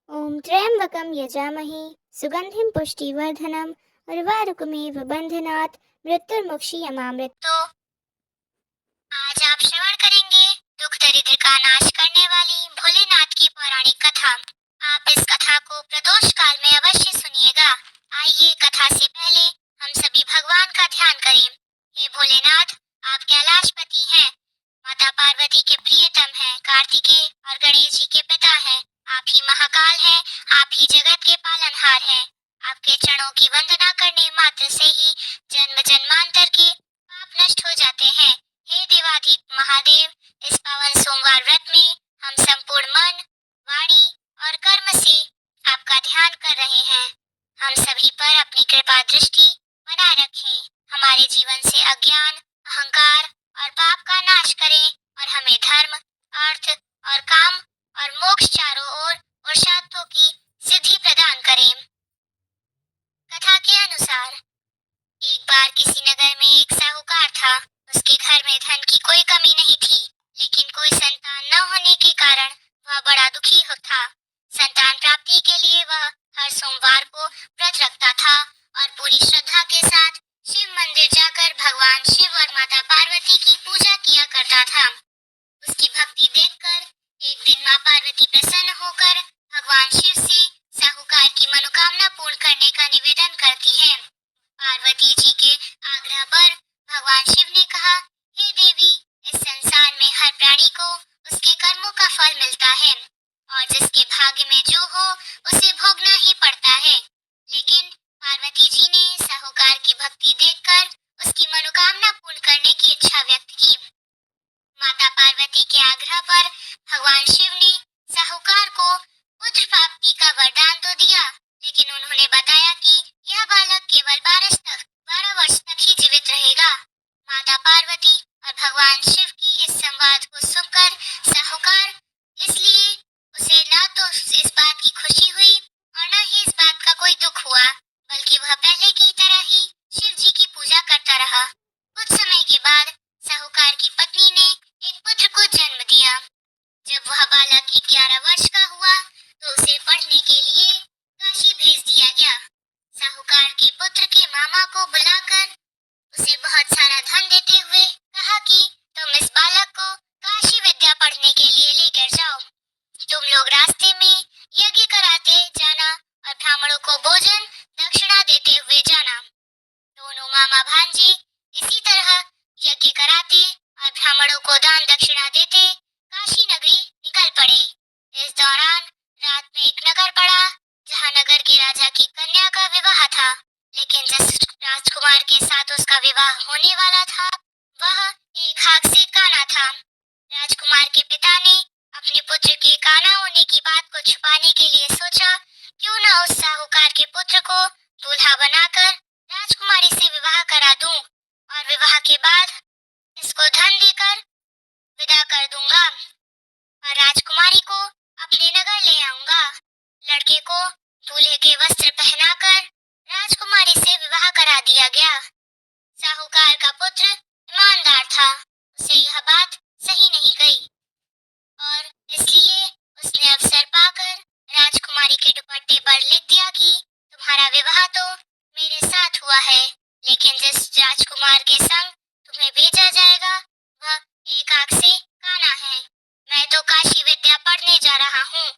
ॐ त्र्यम्बकं यजामहे सुगन्धिं पुष्टिवर्धनम् उर्वारुकमेव बन्धनात् मृत्युर्मुक्षीयमामृत। तो आज आप श्रवण करेंगे दुख दरिद्र का नाश करने वाली भोलेनाथ की पौराणिक कथा। आप इस कथा को प्रदोष काल में अवश्य सुनिएगा। आइए कथा से पहले हम सभी भगवान का ध्यान करें। हे भोलेनाथ, आप कैलाशपति हैं, माता पार्वती के प्रियतम हैं, कार्तिकेय और गणेश जी के पिता हैं। आप ही महाकाल हैं, आप ही जगत के पालनहार हैं। आपके चरणों की वंदना करने मात्र से ही जन्म जन्मांतर के पाप नष्ट हो जाते हैं। हे देवाधिप महादेव, इस पावन सोमवार व्रत में हम संपूर्ण मन, वाणी और कर्म से आपका ध्यान कर रहे हैं। हम सभी पर अपनी कृपा दृष्टि बनाए रखें, हमारे जीवन से अज्ञान, अहंकार और पाप का नाश करें और हमें धर्म, अर्थ और काम और मोक्ष चारों ओर पुरुषार्थों की सिद्धि प्रदान करें। कथा के अनुसार एक बार किसी नगर में एक साहूकार था। उसके घर में धन की कोई कमी नहीं थी, लेकिन कोई संतान न होने के कारण वह बड़ा दुखी था। संतान प्राप्ति के लिए वह हर सोमवार को व्रत रखता था और पूरी श्रद्धा के साथ शिव मंदिर जाकर भगवान शिव और माता पार्वती की पूजा किया करता था। उसकी भक्ति देखकर एक दिन माँ पार्वती प्रसन्न होकर भगवान शिव से साहूकार की मनोकामना पूर्ण करने का निवेदन करती है। पार्वती जी के आग्रह पर भगवान शिव ने कहा, हे देवी, इस संसार में हर प्राणी को उसके कर्मों का फल मिलता है और जिसके भाग्य में जो हो उसे भोगना ही पड़ता है। लेकिन पार्वती जी ने साहूकार की भक्ति देखकर उसकी मनोकामना पूर्ण करने की इच्छा व्यक्त की। माता पार्वती के आग्रह पर भगवान शिव ने साहूकार को पुत्र प्राप्ति का वरदान तो दिया, लेकिन उन्होंने बताया कि यह बालक केवल 12 वर्ष तक ही जीवित रहेगा। माता पार्वती और भगवान शिव की इस संवाद को सुनकर साहूकार इसलिए उसे न तो इस बात की खुशी हुई और न ही इस बात का कोई दुख हुआ, बल्कि वह पहले की तरह ही शिव जी की पूजा करता रहा। कुछ समय के बाद साहूकार की पत्नी ने एक पुत्र को जन्म दिया। जब वह बालक 11 वर्ष का हुआ तो उसे पढ़ने के लिए काशी भेज दिया गया। साहूकार के पुत्र के मामा को बुलाकर उसे बहुत सारा धन देते हुए कहा कि तुम इस बालक को काशी विद्या पढ़ने के लिए लेकर जाओ। तुम लोग रास्ते में यज्ञ कराते जाना और ब्राह्मणों को भोजन दक्षिणा देते हुए जाना। दोनों मामा भांजे इसी तरह यज्ञ कराते और ब्राह्मणों को दान दक्षिणा देते काशी नगरी निकल पड़े। इस दौरान रात में एक नगर पड़ा जहाँ नगर के राजा की कन्या का विवाह था, लेकिन जिस राजकुमार के साथ उसका विवाह होने वाला था वह एक हाथ से काना था। राजकुमार के पिता ने अपने पुत्र के काना होने की बात को छुपाने के लिए सोचा, क्यों न उस साहूकार के पुत्र को दूल्हा बनाकर राजकुमारी से विवाह करा दूं और विवाह के बाद इसको धन देकर विदा कर दूंगा और राजकुमारी को अपने नगर ले आऊंगा। लड़के को दूल्हे के वस्त्र पहनाकर राजकुमारी से विवाह करा दिया गया। साहूकार का पुत्र ईमानदार था, उसे यह बात सही नहीं गई और इसलिए उसने अवसर पाकर राजकुमारी के दुपट्टे पर लिख दिया कि तुम्हारा विवाह तो मेरे साथ हुआ है, लेकिन जिस राजकुमार के संग तुम्हें भेजा जाएगा वह एक आंख से काना है। मैं तो काशी विद्या पढ़ने जा रहा हूँ।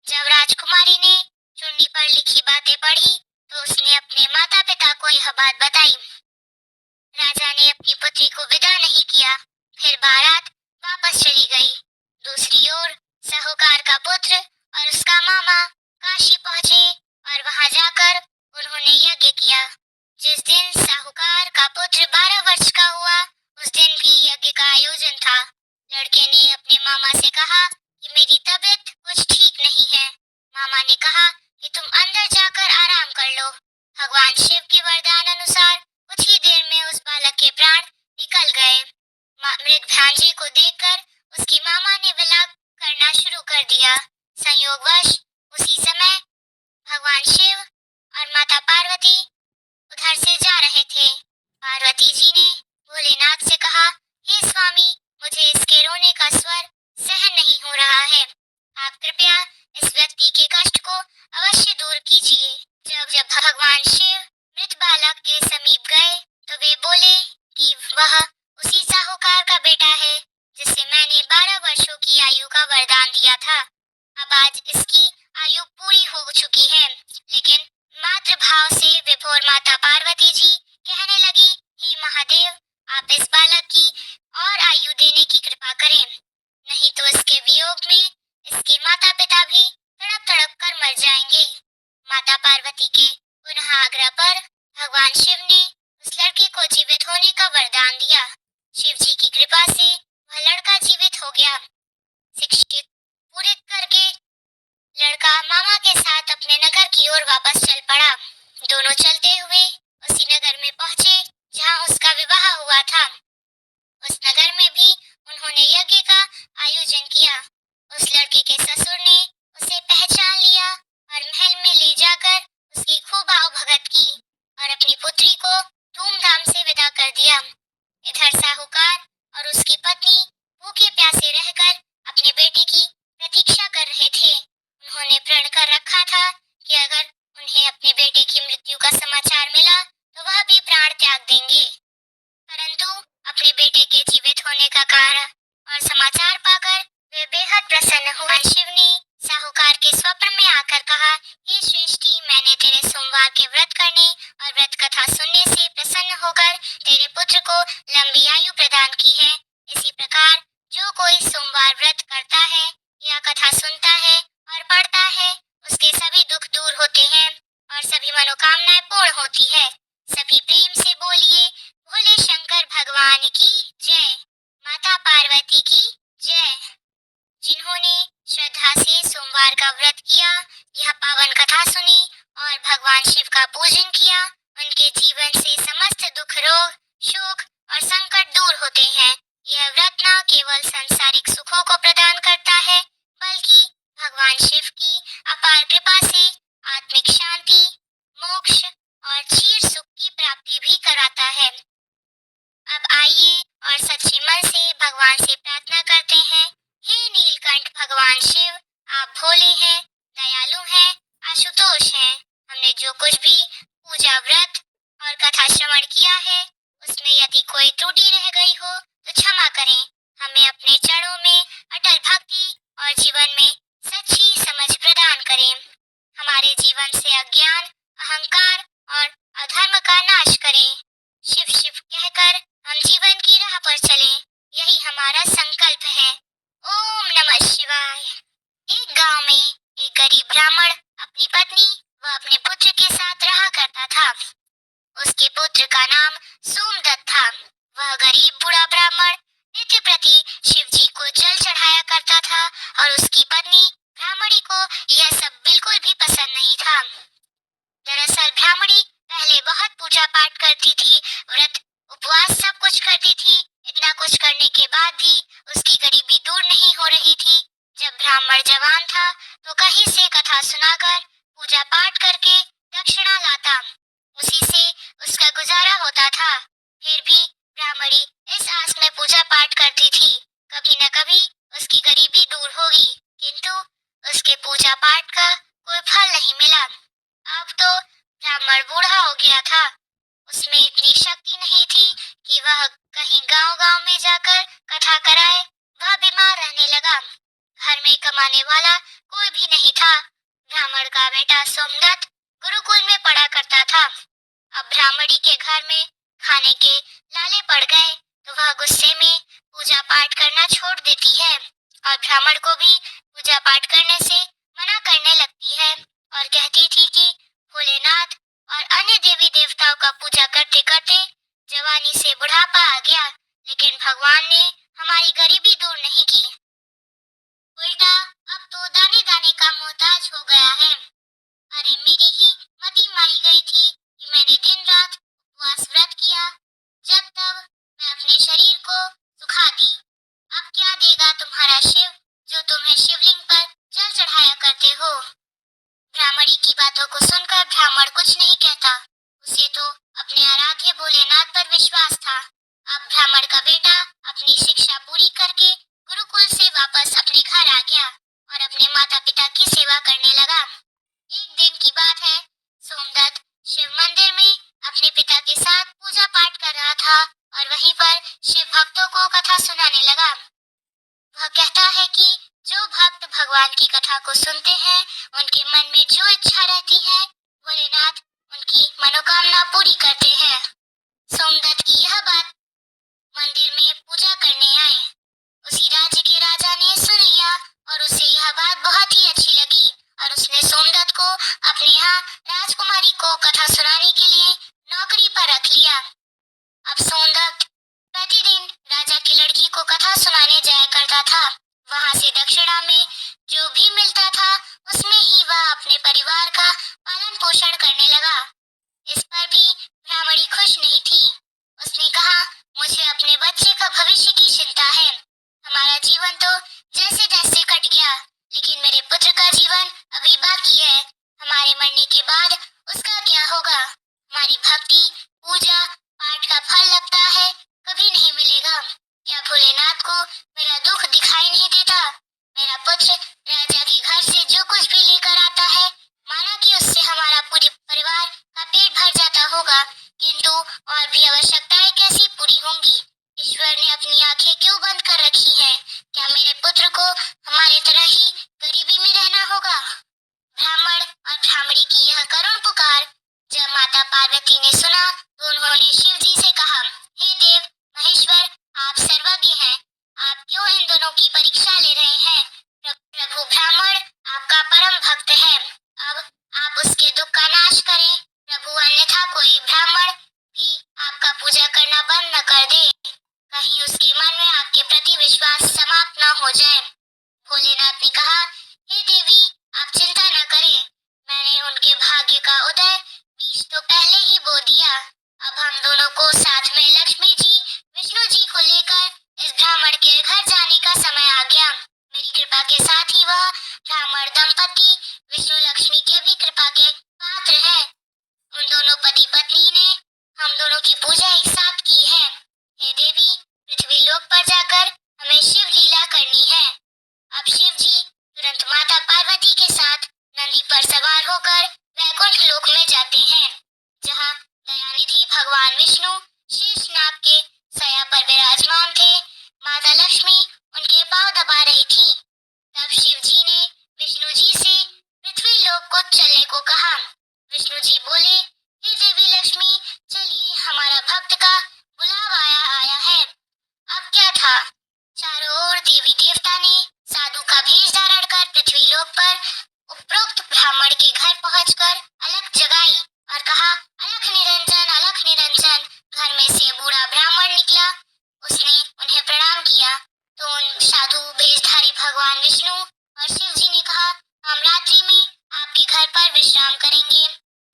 जब राजकुमारी ने चुन्नी पर लिखी बातें पढ़ी तो उसने अपने माता पिता को यह बात बताई। राजा ने अपनी पुत्री को विदा नहीं किया, फिर बारात वापस चली गई। दूसरी ओर साहूकार का पुत्र और उसका मामा काशी पहुंचे और वहां जाकर उन्होंने यज्ञ किया। जिस दिन साहूकार का पुत्र 12 वर्ष का हुआ उस दिन भी यज्ञ का आयोजन था। लड़के ने अपने मामा से कहा कि मेरी तबीयत कुछ ठीक नहीं है। मामा ने कहा कि तुम अंदर जाकर आराम कर लो। भगवान शिव के वरदान अनुसार कुछ ही देर में उस बालक के प्राण निकल गए। मृत भांजे को देखकर उसकी मामा ने विलाप करना शुरू कर दिया। संयोगवश उसी समय भगवान शिव और माता पार्वती उधर से जा रहे थे। पार्वती जी ने भोलेनाथ से कहा, हे स्वामी, मुझे इसके रोने का स्वर सहन नहीं हो रहा है। आप कृपया इस व्यक्ति के कष्ट को मर जाएंगे। माता पार्वती के पुनः आग्रह पर भगवान शिव ने उस लड़के को जीवित होने का वरदान दिया। शिव जी की कृपा से वह लड़का जीवित हो गया। शिक्षित पूरित करके लड़का मामा के साथ अपने नगर की ओर वापस चल पड़ा। दोनों चलते हुए उसी नगर में पहुंचे जहां उसका विवाह हुआ था। उस नगर में भी उन्होंने यज्ञ का आयोजन किया। उस लड़के के ससुर ने उसे पहचान लिया और महल में ले जाकर उसकी खूब आवभगत की और अपनी पुत्री को धूमधाम से विदा कर दिया। इधर साहूकार और उसकी पत्नी भूखे प्यासे रहकर अपनी बेटी की प्रतीक्षा कर रहे थे। उन्होंने प्रण कर रखा था कि अगर उन्हें अपनी बेटी की मृत्यु का समाचार मिला तो वह भी प्राण त्याग देंगे। परंतु अपने बेटे के जीवित होने का कारण और समाचार पाकर वे बेहद प्रसन्न हुए। शिव ने साहूकार के स्वप्न में आकर कहा, हे सृष्टि, मैंने तेरे सोमवार के व्रत करने और व्रत कथा सुनने से प्रसन्न होकर तेरे पुत्र को लंबी आयु प्रदान की है। इसी प्रकार जो कोई सोमवार व्रत करता है या कथा सुनता है और पढ़ता है, उसके सभी दुख दूर होते हैं और सभी मनोकामनाएं पूर्ण होती है। सभी प्रेम से बोलिए, भोले शंकर भगवान की जय, माता पार्वती की जय। जिन्होंने श्रद्धा से सोमवार का व्रत किया, यह पावन कथा सुनी और भगवान शिव का पूजन किया, उनके जीवन से समस्त दुख, रोग, शोक और संकट दूर होते हैं। यह व्रत न केवल सांसारिक सुखों को प्रदान करता है, बल्कि भगवान शिव की अपार कृपा से आत्मिक शांति, मोक्ष और चीर सुख की प्राप्ति भी कराता है। अब आइए और सच्चे मन से भगवान से प्रार्थना करते हैं। हे नीलकंठ भगवान शिव, आप भोले हैं, दयालु हैं, आशुतोष हैं। हमने जो कुछ भी पूजा, व्रत और कथा श्रवण किया है, उसमें यदि कोई त्रुटि रह गई हो तो क्षमा करें। हमें अपने चरणों में अटल भक्ति और जीवन में सच्ची समझ प्रदान करें। हमारे जीवन से अज्ञान, अहंकार और अधर्म का नाश करें। शिव शिव कहकर हम जीवन की राह पर चलें, यही हमारा संकल्प है। ओम नमः शिवाय। एक गांव में एक गरीब ब्राह्मण अपनी पत्नी व अपने पुत्र के साथ रहा करता था। उसके पुत्र का नाम सोमदत्त था। वह गरीब बूढ़ा ब्राह्मण नित्य प्रति शिव जी को जल चढ़ाया करता था और उसकी पत्नी ब्राह्मणी को यह सब बिल्कुल भी पसंद नहीं था। दरअसल ब्राह्मणी पहले बहुत पूजा पाठ करती थी, व्रत उपवास सब कुछ करती थी। इतना कुछ करने के बाद भी उसकी गरीबी दूर नहीं हो रही थी। जब ब्राह्मण जवान था तो कहीं से कथा सुनाकर, पूजा पाठ करके दक्षिणा लाता, उसी से उसका गुजारा होता था। फिर भी ब्राह्मणी इस आस में पूजा पाठ करती थी, कभी न कभी उसकी गरीबी दूर होगी, किंतु उसके पूजा पाठ का कोई फल नहीं मिला। अब तो ब्राह्मण बूढ़ा हो गया था, उसमें इतनी शक्ति नहीं थी कि वह कहीं गांव-गांव में जाकर कथा कराए। वह बीमार रहने लगा। घर में कमाने वाला कोई भी नहीं था। ब्राह्मण का बेटा सोमदत्त गुरुकुल में पढ़ा करता था। अब ब्राह्मणी के घर में खाने के लाले पड़ गए तो वह गुस्से में पूजा पाठ करना छोड़ देती है और ब्राह्मण को भी पूजा पाठ करने से मना करने लगती है और कहती थी कि भोलेनाथ और अन्य देवी देवताओं का पूजा करते करते जवानी से बुढ़ापा आ गया, लेकिन भगवान ने हमारी गरीबी दूर नहीं की। उल्टा अब तो दाने दाने का मोहताज हो गया है। अरे मेरी ही मति मारी गई थी कि मैंने दिन रात उपवास व्रत किया, जब तब मैं अपने शरीर को सुखा दी। अब क्या देगा तुम्हारा शिव जो तुम्हें शिवलिंग पर जल चढ़ाया करते हो। ब्राह्मणी की बातों को सुनकर ब्राह्मण कुछ नहीं कहता। उसे तो अपने आराध्य भोलेनाथ पर विश्वास था। अब ब्राह्मण का बेटा अपनी शिक्षा पूरी करके गुरुकुल से वापस अपने घर आ गया और अपने माता पिता की सेवा करने लगा। एक दिन की बात है, सोमदत्त शिव मंदिर में अपने पिता के साथ पूजा पाठ कर रहा था और वहीं पर शिव भक्तों को कथा सुनाने लगा। वह कहता है कि जो भक्त भगवान की कथा को सुनते हैं, उनके मन में जो इच्छा रहती है, भोलेनाथ उनकी मनोकामना पूरी करते हैं। सोमदत्त की यह बात मंदिर में पूजा करने आए उसी राज्य के राजा ने सुन लिया और उसे यह बात बहुत ही अच्छी लगी और उसने सोमदत्त यहाँ राजकुमारी को कथा सुनाने के लिए नौकरी पर रख लिया। अब सोमदत्त प्रतिदिन राजा की लड़की को कथा सुनाने जाया करता था। वहां से दक्षिणा में जो भी मिलता था उसमें ही वह अपने परिवार का पालन पोषण करने लगा। इस पर भी ब्राह्मणी खुश नहीं थी। उसने कहा, मुझे अपने बच्चे का भविष्य की चिंता है। हमारा जीवन तो जैसे तैसे कट गया, लेकिन मेरे पुत्र का जीवन अभी बाकी है। हमारे मरने के बाद उसका क्या होगा? हमारी भक्ति, पूजा, पाठ का फल लगता है कभी नहीं मिलेगा। क्या भोलेनाथ को मेरा दुख दिखाई नहीं देता? मेरा पुत्र राजा के घर से जो कुछ भी लेकर आता है, माना कि उससे हमारा पूरे परिवार का पेट भर जाता होगा, किंतु और भी आवश्यकताएं कैसी पूरी होंगी? ईश्वर ने अपनी आंखें क्यों बंद कर रखी है? क्या मेरे पुत्र को हमारी तरह ही गरीबी में रहना होगा? ब्राह्मण और ब्राह्मणी की यह करुण पुकार जब माता पार्वती ने सुना तो उन्होंने शिव जी से कहा, हे देव महेश्वर, आप सर्वज्ञ हैं, आप क्यों इन दोनों की परीक्षा ले रहे हैं? प्रभु ब्राह्मण आपका परम भक्त है, अब आप उसके दुख का नाश करें प्रभु, अन्यथा कोई ब्राह्मण भी आपका पूजा करना बंद न कर दे, कहीं उसके मन में आपके प्रति विश्वास समाप्त न हो जाए। भोलेनाथ ने कहा, हे देवी आप चिंता न करें, मैंने उनके भाग्य का उदय बीज तो पहले ही बो दिया। अब हम दोनों को साथ में लक्ष्मी जी, विष्णु जी को लेकर इस ब्राह्मण के घर जाने का समय आ गया। मेरी कृपा के साथ ही वह ब्राह्मण दंपति विष्णु लक्ष्मी के भी कृपा के पात्र है। उन दोनों पति पत्नी ने हम दोनों की पूजा एक साथ की है। हे देवी, पृथ्वी लोक पर जाकर हमें शिव लीला करनी है। अब शिव जी तुरंत माता पार्वती के साथ नंदी पर सवार होकर वैकुंठ लोक में जाते हैं, जहाँ दयानिधि भगवान विष्णु शीर्षनाग के सया पर विराजमान थे। माता लक्ष्मी उनके पांव दबा रही थी। तब शिव जी ने विष्णु जी से पृथ्वी लोक को चलने को कहा। विष्णु जी बोले, हे देवी लक्ष्मी, चलिए, हमारा भक्त का बुलावा आया है। अब क्या था, चारों ओर देवी देवता ने साधु का भेष धारण कर पृथ्वी लोक पर उपरोक्त ब्राह्मण के घर पहुंचकर अलख जगाई और कहा, अलख निरंजन, अलख निरंजन। घर में से बूढ़ा ब्राह्मण निकला। उसने उन्हें प्रणाम किया तो उन साधु भेषधारी भगवान विष्णु और शिव जी ने कहा, हम रात्रि में आपके घर पर विश्राम करेंगे।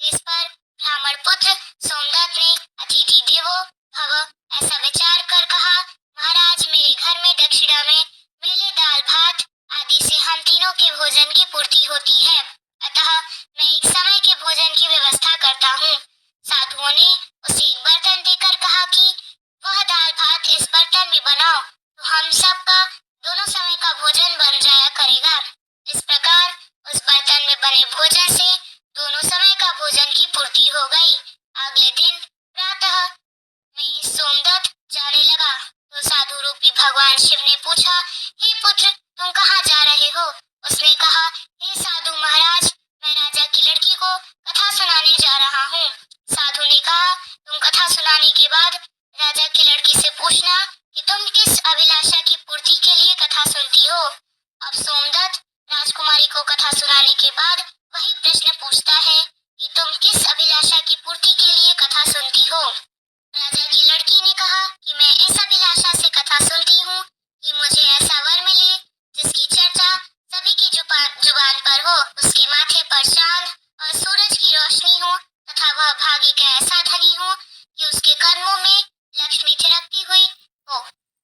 इस पर ब्राह्मण पुत्र सोमदत्त ने अतिथि देवो भव ऐसा विचार कर कहा, महाराज, मेरे घर में दक्षिणा में मेले, दाल भात आदि से हम तीनों के भोजन की पूर्ति होती है, अतः मैं एक समय के भोजन की व्यवस्था करता हूँ। साधुओं ने उसे एक बर्तन देकर कहा कि वह दाल भात इस बर्तन में बनाओ, तो हम सबका दोनों समय का भोजन बन जाया करेगा। इस प्रकार उस बर्तन में बने भोजन से दोनों समय का भोजन की पूर्ति हो गई। अगले दिन प्रातः में सोमदत्त जाने लगा तो साधु रूपी भगवान शिव ने पूछा, हे पुत्र, तुम कहाँ जा रहे हो? उसने कहा, हे साधु महाराज, मैं राजा की लड़की को कथा सुनाने जा रहा हूँ। साधु ने कहा, तुम कथा सुनाने के बाद राजा की लड़की से पूछना कि तुम किस अभिलाषा की पूर्ति के लिए कथा सुनती हो। अब सोमदत्त राजकुमारी को कथा सुनाने के बाद वही प्रश्न पूछता है कि तुम किस अभिलाषा की पूर्ति के लिए कथा सुनती हो। राजा की लड़की ने कहा कि मैं इस अभिलाषा से कथा सुनती हूँ कि मुझे ऐसा वर मिले जिसकी चर्चा सभी की जुबान पर हो, उसके माथे पर चांद और सूरज की रोशनी हो तथा वह भाग्य का ऐसा धनी हो कि उसके कर्मों में लक्ष्मी थिरकती हुई हो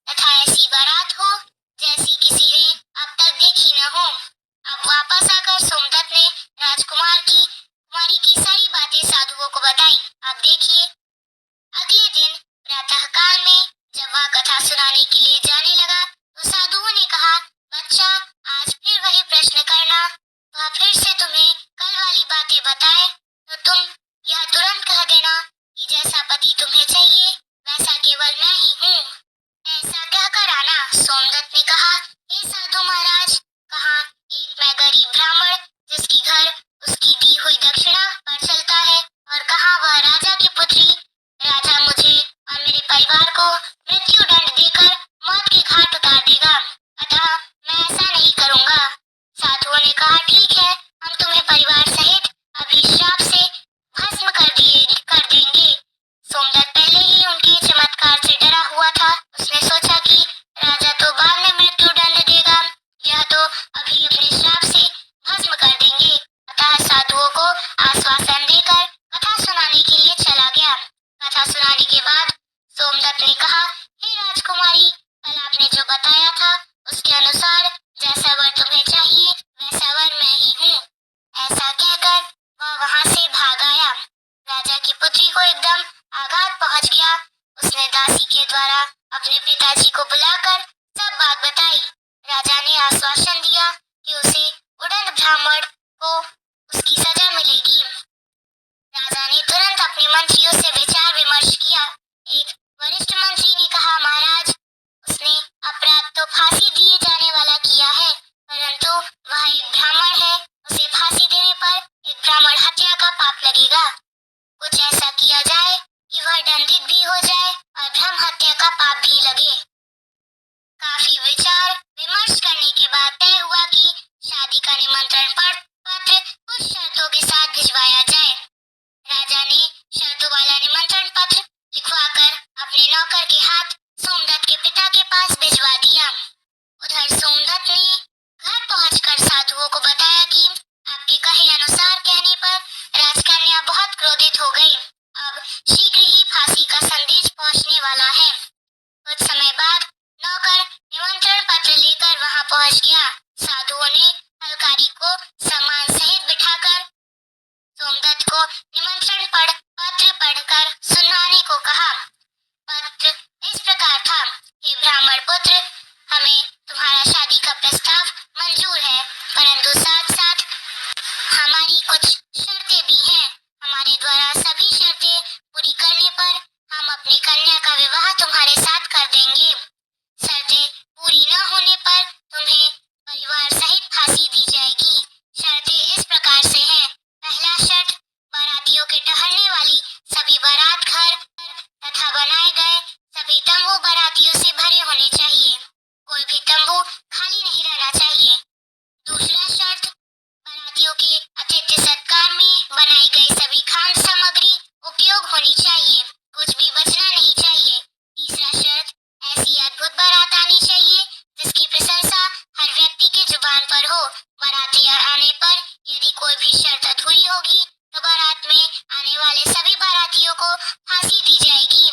तथा ऐसी बारात हो जैसी किसी ने अब तक देखी न हो। अब वापस आकर सोमदत्त ने राजकुमारी की सारी बातें साधुओं को बताई। अब देखिए को उसकी सजा मिलेगी। राजा ने तुरंत अपने मंत्रियों से विचार विमर्श किया। एक वरिष्ठ मंत्री ने कहा, महाराज, उसने अपराध तो फांसी दिए जाने वाला किया है, परंतु वह एक ब्राह्मण है। उसे फांसी देने पर एक ब्राह्मण हत्या का पाप लगेगा। कुछ ऐसा किया जाए कि वह दंडित भी हो जाए और ब्रह्म हत्या का पाप भी लगे। काफी विचार विमर्श करने के बाद तय हुआ कि शादी का निमंत्रण पत्र कुछ शर्तों के साथ भिजवाया जाए। राजा ने शर्तों वाला निमंत्रण पत्र लिखवाकर अपने नौकर के हाथ सोमदत्त के पिता के पास भिजवा दिया। उधर सोमदत्त ने घर पहुंचकर साधुओं को बताया कि आपके कहे अनुसार कहने पर राजकन्या बहुत क्रोधित हो गई। अब शीघ्र ही फांसी का संदेश पहुंचने वाला है। कुछ समय बाद नौकर निमंत्रण पत्र लेकर वहां पहुंच गया। साधुओं ने हलकारी को सम्मान सहित बिठाकर सोमदत्त को निमंत्रण पत्र पढ़कर सुनाने को कहा। पत्र इस प्रकार था, हे ब्राह्मण पुत्र, हमें तुम्हारा शादी का प्रस्ताव मंजूर है, परंतु साथ साथ हमारी कुछ शर्तें भी हैं। हमारे द्वारा सभी शर्तें पूरी करने पर हम अपनी कन्या का विवाह तुम्हारे साथ कर देंगे। शर्तें पूरी न होने पर तुम्हें परिवार सहित फांसी दी जाएगी। शर्तें इस प्रकार से हैं। पहला शर्त, बारातियों के ठहरने वाली सभी बारात घर तथा बनाए गए सभी तंबू बारातियों से भरे होने चाहिए। कोई भी तंबू खाली नहीं रहना चाहिए। दूसरा शर्त, बारातियों के अतिथि सत्कार में बनाई गई सभी खाद्य सामग्री उपयोग होनी चाहिए, कुछ भी बचना नहीं चाहिए। तीसरा शर्त, ऐसी अद्भुत बारात आनी चाहिए जिसकी प्रशंसा हर व्यक्ति के जुबान पर हो। बाराती आने पर यदि कोई भी शर्त अधूरी होगी तो बारात में आने वाले सभी बारातियों को फांसी दी जाएगी।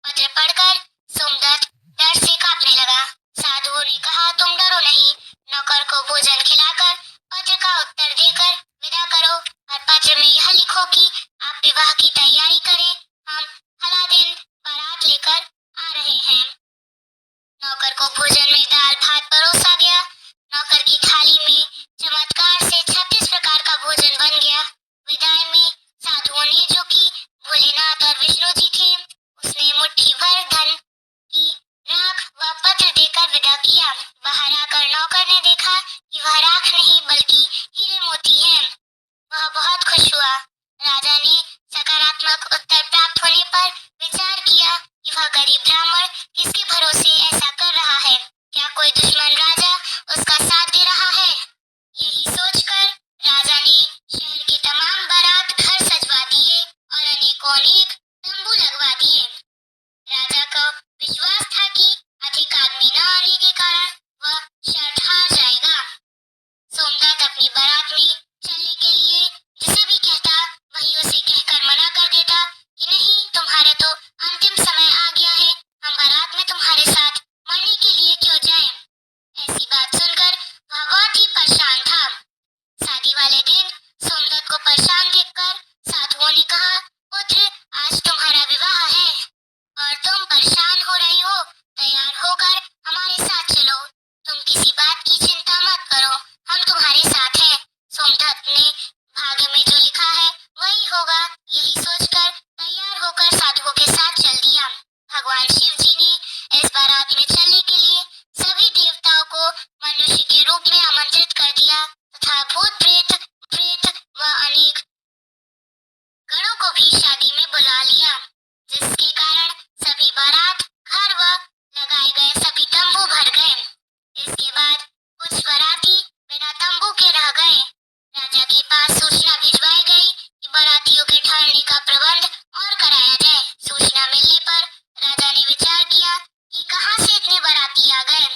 पत्र पढ़कर सोमदत्त डर से कांपने लगा। साधुओं ने कहा, तुम डरो नहीं, नौकर को भोजन खिलाकर पत्र का उत्तर देकर विदा करो और पत्र में यह लिखो कि आप विवाह की तैयारी करें, हम फला दिन बारात लेकर आ रहे हैं। नौकर को भोजन में दाल भात परोसा गया। नौकर की थाली में चमत्कार से 36 प्रकार का भोजन बन गया। विदाई में साधुओं ने, जो कि भोलेनाथ और विष्णु जी थे, उसने मुट्ठी भर धन की राख व पत्र देकर विदा किया। बाहर आकर नौकर ने देखा कि वह राख नहीं बल्कि हीरे मोती हैं। वह बहुत खुश हुआ। राजा ने सकारात्मक उत्तर प्राप्त होने पर विचार किया कि वह गरीब ब्राह्मण किसके भरोसे ऐसा कर रहा है। क्या कोई दुश्मन राजा उसका साथ दे रहा है? यही सोचकर राजा ने शहर के तमाम बारात घर सजवा दिए और अनेक तंबू लगवा दिए। राजा को विश्वास था कि अधिक आदमी न आने के कारण वह शर्त हार जाएगा। सोमदत्त अपनी बारात में चलने के लिए जिसे भी कहता वही उसे कहकर मना कर देता कि नहीं, तुम्हारा तो अंतिम समय आ गया है, हम बारात में तुम्हारे साथ मरने के लिए क्यों जाएं? ऐसी बात सुनकर वह बहुत ही परेशान था। शादी वाले दिन सोमदत्त को परेशान देखकर साधुओं ने कहा, पुत्र, आज तुम्हारा विवाह है और तुम परेशान हो रहे हो। तैयार होकर हमारे साथ चलो। तुम किसी बात की चिंता मत करो, हम तुम्हारे साथ हैं। सोमदत्त ने भाग्य में जो लिखा है वही होगा, यही सोचकर तैयार होकर साधुओं के साथ चल दिया। भगवान शिव जी ने इस बारात में चलने के लिए सभी देवताओं को मनुष्य के रूप में आमंत्रित कर दिया तथा भूत प्रेत व अनेक गणों को भी शादी में बुला लिया, जिसके कारण सभी बारात घर व लगाए गए सभी तंबू भर गए। इसके बाद कुछ बाराती बिना तंबू के रह गए। राजा के पास सूचना भिजवाई गई कि बारातियों के ठहरने का प्रबंध और कराया जाए। सूचना मिलने पर राजा ने विचार किया कि कहां से इतने बाराती आ गए,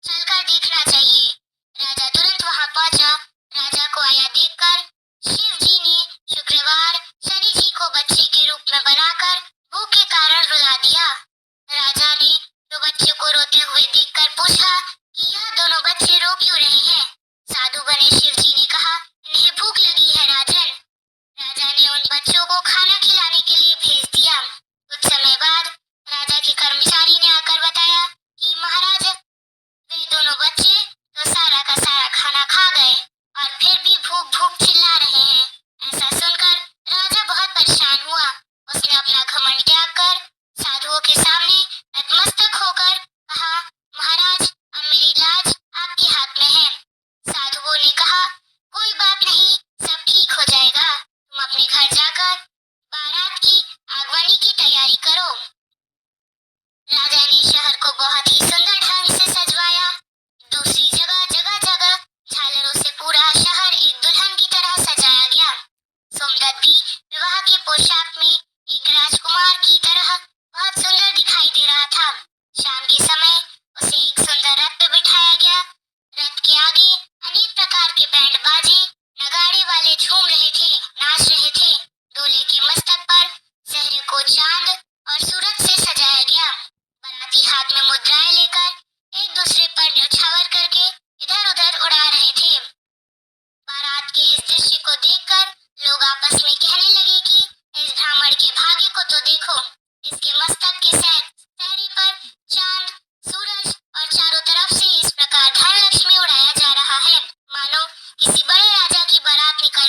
चलकर देखना चाहिए। राजा तुरंत वहां पहुंचा। राजा को आया देखकर शिव जी ने शुक्रवार शनि जी को बच्चे के रूप में बनाकर भूख के कारण रुला दिया। राजा ने दो बच्चों को रोते हुए देखकर पूछा कि यह दोनों बच्चे रो क्यों रहे हैं? साधु बने शिव जी ने कहा, इन्हें भूख लगी है राजन। राजा ने उन बच्चों को खाना खिलाने के लिए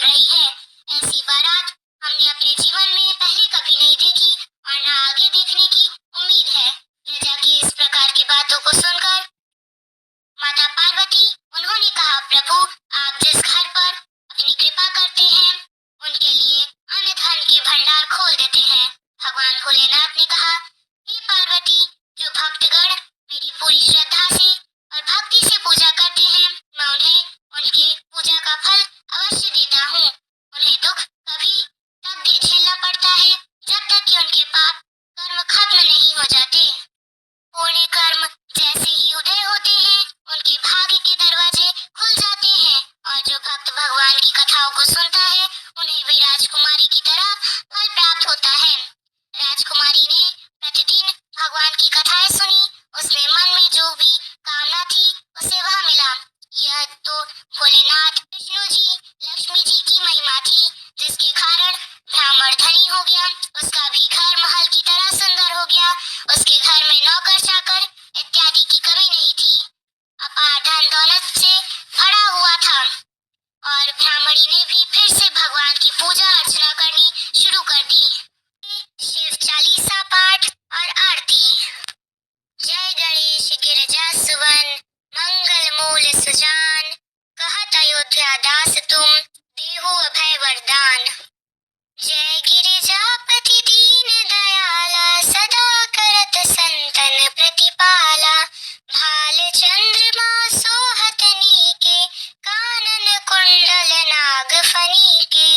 रही है। ऐसी बारात हमने अपने जीवन में पहले कभी नहीं देखी और न आगे देखने की उम्मीद है। लज्जा की इस प्रकार की बातों को सुनकर माता पार्वती उन्होंने कहा, प्रभु आप जिस घर पर अपनी कृपा करते हैं उनके लिए अन्न धन के भंडार खोल देते हैं। भगवान भोलेनाथ ने कहा, हे पार्वती, जो भक्तगण मेरी पूरी श्रद्धा से और भक्ति से पूजा करते हैं मैं उन्हें उनके पूजा का फल अवश्य देता हूँ। उन्हें दुख कभी तक झेलना पड़ता है जब तक कि उनके पाप कर्म खत्म नहीं हो जाते। पुण्य कर्म जैसे ही उदय होते हैं उनके भाग्य के दरवाजे खुल जाते हैं और जो भक्त भगवान की कथाओं को सुनता है उन्हें भी राजकुमारी की तरह फल प्राप्त होता है। राजकुमारी ने प्रतिदिन भगवान की कथाएं सुनी। उसने मन में जो भी कामना थी उसे वह मिला। यह तो भोलेनाथ, विष्णु जी, लक्ष्मी जी की महिमा थी जिसके कारण ब्राह्मण धनी हो गया, उसका भी घर महल की तरह सुंदर हो गया, उसके घर में नौकर चाकर इत्यादि की कमी नहीं थी, अपार धन दौलत से भरा हुआ था। और ब्राह्मणी ने भी फिर से भगवान की पूजा अर्चना करनी शुरू कर दी। शिव चालीसा पाठ और आरती। जय गणेश गिरिजा सुवन, मंगल मूल सुजान, कहत अयोध्या दास तुम, देहु अभय वरदान। जय गिरिजापति दीन दयाला, सदा करत संतन प्रतिपाला, भाल चंद्रमा सोहत नीके, कानन कुंडल नाग फनीके,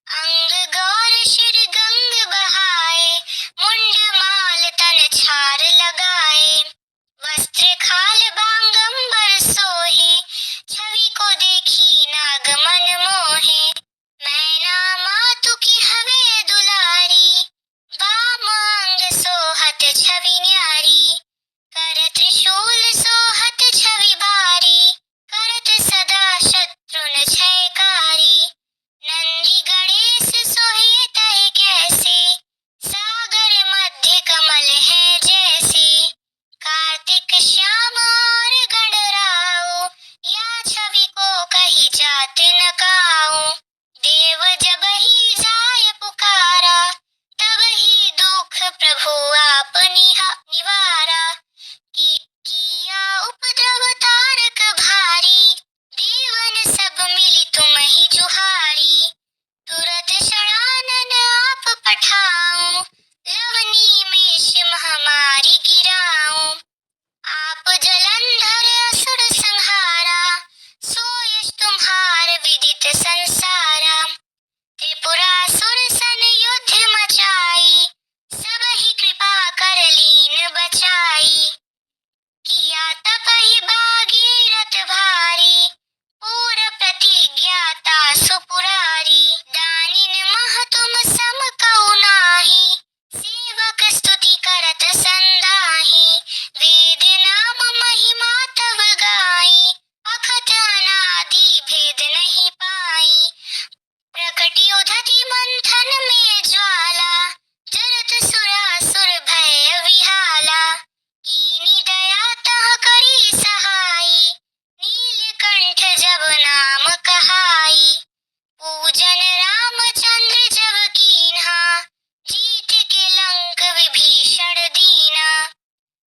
अंग गौर शिर गंग बहाए, मुंड माल तन छार लगाए, वस्त्र खाल बांगंबर सोहे, छवि को देखी नाग मन मोहे, मैना मातु की हवे दुलारी, बाम अंग सोहत छवि न्यारी, कर त्रिशूल सोहत छवि बारी, करत सदा शत्रुन क्षयकारी, नंदी गणेश सोहे तहि कैसे, सागर मध्य कमल है जैसे, कार्तिक श्याम और गणराओ, या छवि को कही जात न काओ, देव जब ही जाय पुकारा, तब ही दुख प्रभु आप निवारा, किया उपद्रव तारक भारी, देवन सब मिली तुम ही जुहारी, तुरत षडानन आप पठाओ, लवनी में महामारी गिराओ, आप जलंधर असुर संहारा, सो यश तुम्हार विदित संसारा, त्रिपुरासुर सन युद्ध मचाई, सब ही कृपा कर लीन बचाई, किया तपहि भागीरथ भारी, पूर प्रतिज्ञाता सुपुरारी, दानिन मह तुम सम कहु नाही, सेवक स्तुति करत संदाही, वेद नाम महिमा तब गाई, अखत अनादि भेद नहीं पाई, प्रकटि उधति मंथन में ज्वाला, जरत सुरासुर भय विहाला, कीनी दया तह करी सहाई, नीलकंठ जब नाम कहाई, पूजन रामचंद्र जब कीन्हा, जीत के लंक विभीषण दीना,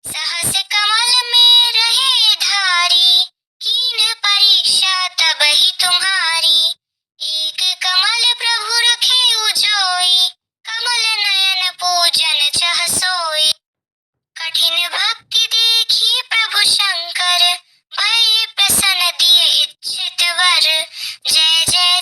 सहस कमल में रहे धारी, कीन्ह परीक्षा तब ही तुम्हारी, एक कमल प्रभु रखे उजोई, कमल नयन पूजन चह सोई, कठिन भक्ति देखी प्रभु शंकर, भय प्रसन्न दिए इच्छित वर, जय जय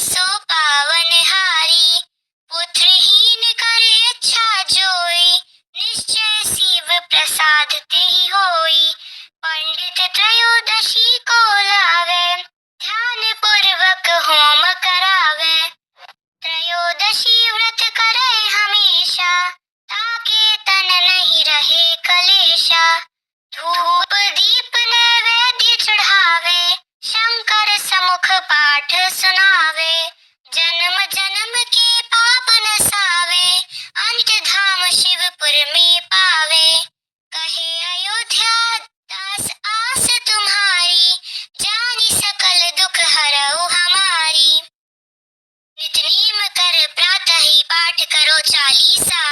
सो पावनहारी। पुत्रहीन कर इच्छा जोई, निश्चय शिव प्रसाद तेहि होई। पंडित त्रयोदशी को लावे, ध्यान पूर्वक होम करावे। त्रयोदशी व्रत करे हमेशा, ताके तन नहीं रहे कलेशा। धूप दीप नैवेद्य चढ़ावे, शंकर समुख पाठ सुनावे। जन्म जन्म के पाप नसावे, अंत धाम शिवपुर में पावे। कहे अयोध्या दास आस तुम्हारी, जानी सकल दुख हरऊ हमारी। नित्यनेम कर प्रातः ही पाठ करो चालीसा,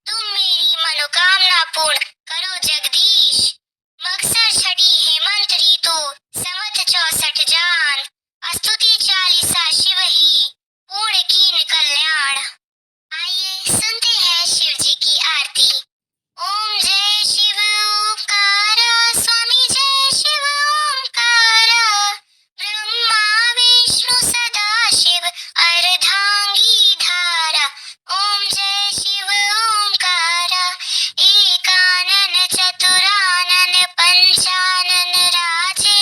तुम मेरी मनोकामना पूर्ण करो जगदीश। मकसर छठी हेमंत ऋतु, संवत 64 जान। स्तुति चालीसा शिव ही, पूर्ण कीन कल्याण। आइए सुनते हैं शिव जी की आरती। ओम जय शिव ओंकारा, स्वामी जय शिव ओंकारा। ब्रह्मा विष्णु सदा शिव, अर्धांगी धारा। ओम जय शिव ओंकारा, एकानन चतुरानन पंचानन राजे।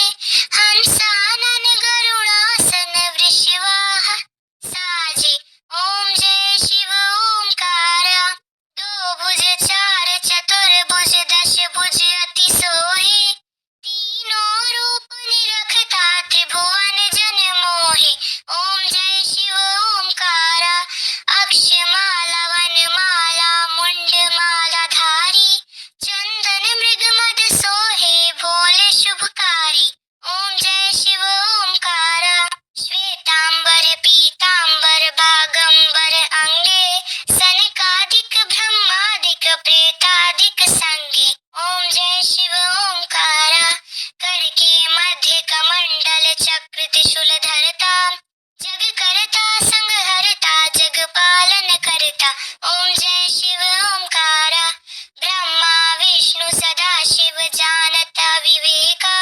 हंसानन गरुड़ासन वृषवाह साजे। ओम जय शिव ओंकारा, दो भुज चार चतुर्भुज, दश भुज अति सोहे। तीनों रूप निरखता, त्रिभुवन जन मोहे। ओम जय शिव ओंकारा, अक्षमाला वनमाला मुंडमाला धारी। चंदन मृग मद सोहे, भोले शुभकारी। ओम जय शिव ओंकारा, श्वेतांबर पीतांबर बागंबर अंगे। सनकादिक ब्रह्मादिक प्रेतादिक संगे। ओम जय शिव ओंकारा, कर के मध्य कमंडल चक्र त्रिशूल धरता। जग करता संहरता, जग पालन करता। ओम जय शिव ओंकारा, ब्रह्मा विष्णु सदा शिव जानता विवेका।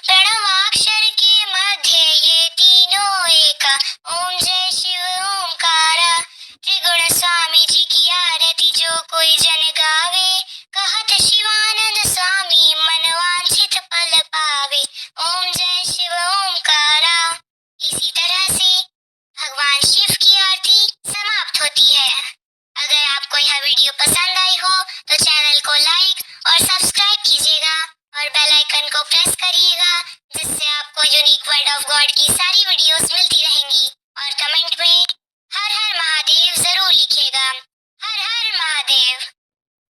प्रणवाक्षर के मध्य ये तीनों एका। ओम जय शिव ओंकारा, त्रिगुण स्वामी जी की आरती जो कोई जन गावे। कहत शिवानंद स्वामी, मनवांछित फल पावे। ओम जय शिव ओंकारा। इसी तरह से भगवान शिव की आरती समाप्त होती है। अगर आपको यह वीडियो पसंद आई हो तो चैनल को लाइक और सब्सक्राइब कीजिएगा और बेल आइकन को प्रेस करिएगा, जिससे आपको यूनिक वर्ड ऑफ गॉड की सारी